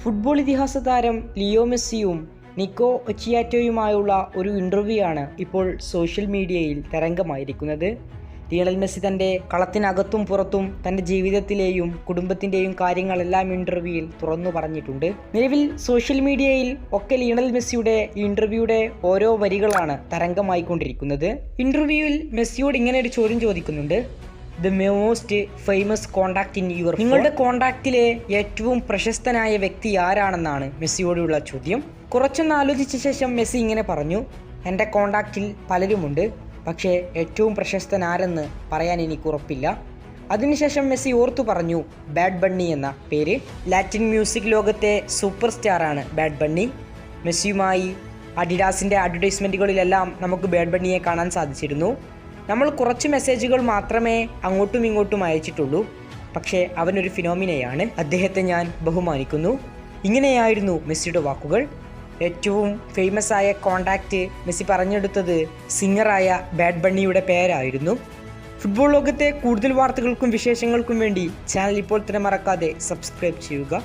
Football ഇതിഹാസ താരം Leo മെസ്സിയും നിക്കോ ഒച്ചിയാറ്റോയുമായുള്ള ഒരു ഇൻ്റർവ്യൂ ആണ് ഇപ്പോൾ സോഷ്യൽ മീഡിയയിൽ തരംഗമായിരിക്കുന്നത്. ലിയണൽ മെസ്സി തൻ്റെ കളത്തിനകത്തും പുറത്തും തൻ്റെ ജീവിതത്തിലെയും കുടുംബത്തിൻ്റെയും കാര്യങ്ങളെല്ലാം ഇൻ്റർവ്യൂവിൽ തുറന്നു പറഞ്ഞിട്ടുണ്ട്. നിലവിൽ സോഷ്യൽ മീഡിയയിൽ ഒക്കെ ലിയണൽ മെസ്സിയുടെ ഈ ഇൻ്റർവ്യൂയുടെ ഓരോ വരികളാണ് തരംഗമായിക്കൊണ്ടിരിക്കുന്നത്. ഇൻ്റർവ്യൂവിൽ മെസ്സിയോട് ഇങ്ങനെ ഒരു ചോദ്യം ചോദിക്കുന്നുണ്ട്: the most famous contact in your, നിങ്ങളുടെ കോണ്ടാക്റ്റിലെ ഏറ്റവും പ്രശസ്തനായ വ്യക്തി ആരാണെന്നാണ് മെസ്സിയോടുള്ള ചോദ്യം. കുറച്ചൊന്ന് ആലോചിച്ച ശേഷം മെസ്സി ഇങ്ങനെ പറഞ്ഞു: എൻ്റെ കോണ്ടാക്റ്റിൽ പലരുമുണ്ട്, പക്ഷേ ഏറ്റവും പ്രശസ്തൻ ആരെന്ന് പറയാൻ എനിക്ക് ഉറപ്പില്ല. അതിനുശേഷം മെസ്സി ഓർത്തു പറഞ്ഞു ബാഡ് ബണ്ണി എന്ന പേര്. ലാറ്റിൻ മ്യൂസിക് ലോകത്തെ സൂപ്പർ സ്റ്റാറാണ് ബാഡ് ബണ്ണി. മെസ്സിയുമായി അഡിഡാസിൻ്റെ അഡ്വർടൈസ്മെൻറ്റുകളിലെല്ലാം നമുക്ക് ബാഡ് ബണ്ണിയെ കാണാൻ സാധിച്ചിരുന്നു. നമ്മൾ കുറച്ച് മെസ്സേജുകൾ മാത്രമേ അങ്ങോട്ടും ഇങ്ങോട്ടും അയച്ചിട്ടുള്ളൂ, പക്ഷേ അവനൊരു ഫിനോമിനയാണ്. അദ്ദേഹത്തെ ഞാൻ ബഹുമാനിക്കുന്നു. ഇങ്ങനെയായിരുന്നു മെസ്സിയുടെ വാക്കുകൾ. ഏറ്റവും ഫേമസ് ആയ കോണ്ടാക്റ്റ് മെസ്സി പറഞ്ഞെടുത്തത് സിംഗറായ ബാഡ് ബണ്ണിയുടെ പേരായിരുന്നു. ഫുട്ബോൾ ലോകത്തെ കൂടുതൽ വാർത്തകൾക്കും വിശേഷങ്ങൾക്കും വേണ്ടി ചാനൽ ഇപ്പോൾ തന്നെ മറക്കാതെ സബ്സ്ക്രൈബ് ചെയ്യുക.